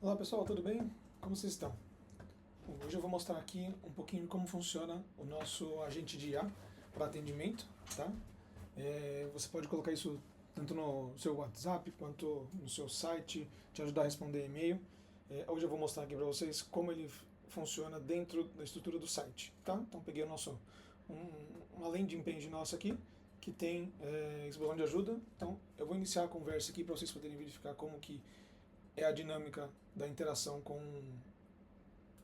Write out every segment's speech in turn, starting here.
Olá pessoal, tudo bem? Como vocês estão? Bom, hoje eu vou mostrar aqui um pouquinho como funciona o nosso agente de IA para atendimento, tá? Você pode colocar isso tanto no seu WhatsApp quanto no seu site, te ajudar a responder e-mail. Hoje eu vou mostrar aqui para vocês como ele funciona dentro da estrutura do site, tá? Então peguei uma landing page nossa aqui que tem esse botão de ajuda. Então eu vou iniciar a conversa aqui para vocês poderem verificar como que é a dinâmica da interação com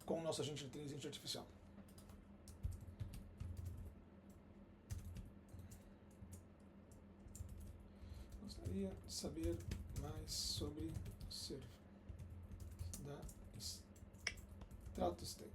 o nosso agente de inteligência artificial. Gostaria de saber mais sobre o serviço da Stratostec.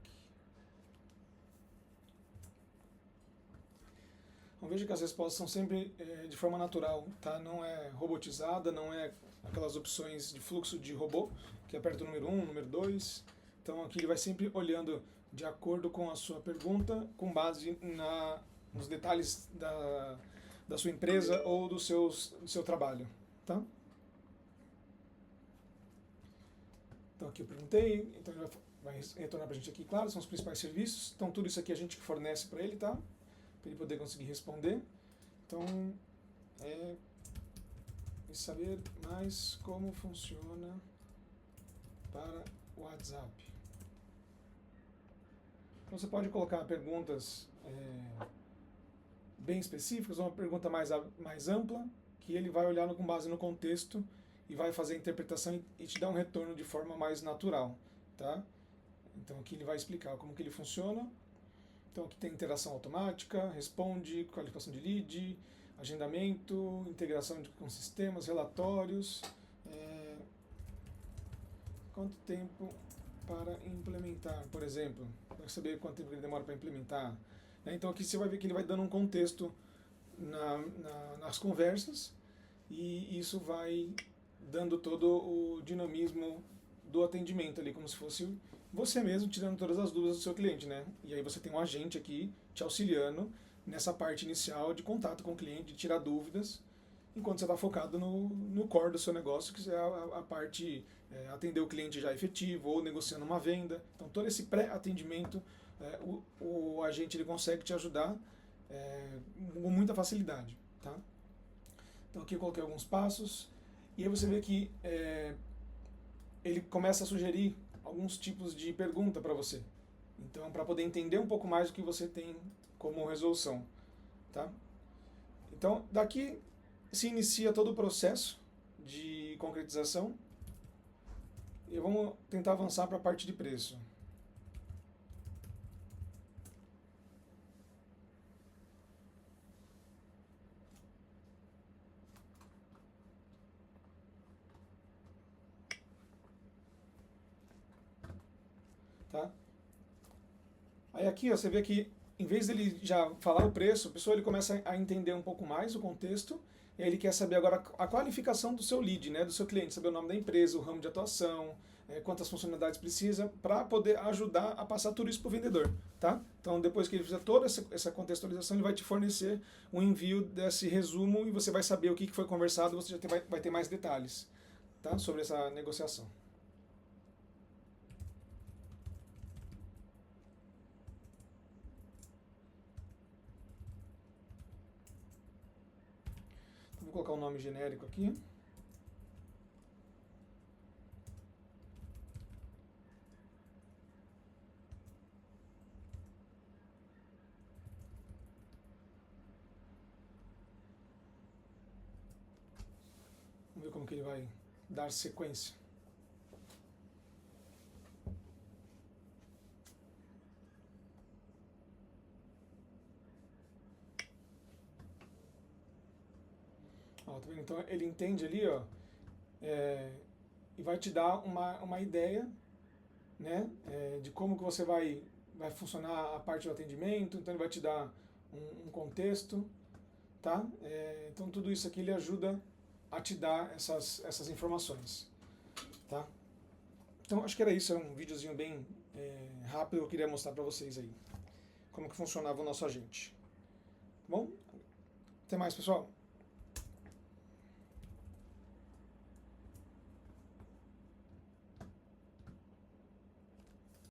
Então, veja que as respostas são sempre de forma natural, tá? Não é robotizada, não é aquelas opções de fluxo de robô, que aperta o número 1, número 2. Então aqui ele vai sempre olhando de acordo com a sua pergunta, com base nos detalhes da sua empresa ou do seu trabalho, tá? Então aqui eu perguntei, então ele vai retornar para a gente aqui, claro, são os principais serviços. Então tudo isso aqui a gente fornece para ele, tá? Para ele poder conseguir responder. Então, saber mais como funciona para o WhatsApp. Então você pode colocar perguntas bem específicas, uma pergunta mais ampla, que ele vai olhar com base no contexto e vai fazer a interpretação e te dar um retorno de forma mais natural, tá? Então aqui ele vai explicar como que ele funciona. Então aqui tem interação automática, responde, qualificação de lead, agendamento, integração com sistemas, relatórios. Quanto tempo para implementar, por exemplo? Para saber quanto tempo ele demora para implementar. Então aqui você vai ver que ele vai dando um contexto nas conversas e isso vai dando todo o dinamismo do atendimento ali, como se fosse você mesmo tirando todas as dúvidas do seu cliente, né? E aí você tem um agente aqui te auxiliando nessa parte inicial de contato com o cliente, de tirar dúvidas, enquanto você está focado no core do seu negócio, que é a parte atender o cliente já efetivo ou negociando uma venda. Então todo esse pré-atendimento, o agente ele consegue te ajudar com muita facilidade, tá? Então aqui eu coloquei alguns passos, e aí você vê que ele começa a sugerir alguns tipos de pergunta para você. Então, para poder entender um pouco mais o que você tem como resolução, tá? Então, daqui se inicia todo o processo de concretização e vamos tentar avançar para a parte de preço. Tá? Aí aqui ó, você vê que em vez dele já falar o preço, a pessoa ele começa a entender um pouco mais o contexto, e aí ele quer saber agora a qualificação do seu lead, né, do seu cliente, saber o nome da empresa, o ramo de atuação, quantas funcionalidades precisa, para poder ajudar a passar tudo isso para o vendedor. Tá? Então depois que ele fizer toda essa contextualização, ele vai te fornecer um envio desse resumo e você vai saber o que foi conversado, você já vai ter mais detalhes, tá, sobre essa negociação. Vou colocar um nome genérico aqui. Vamos ver como que ele vai dar sequência. Ó, tá vendo? Então ele entende ali, ó, e vai te dar uma ideia, né, de como que você vai funcionar a parte do atendimento. Então ele vai te dar um contexto, tá? Então tudo isso aqui ele ajuda a te dar essas informações, tá? Então acho que era isso, é um videozinho bem rápido, eu queria mostrar para vocês aí como que funcionava o nosso agente. Tá bom? Até mais, pessoal!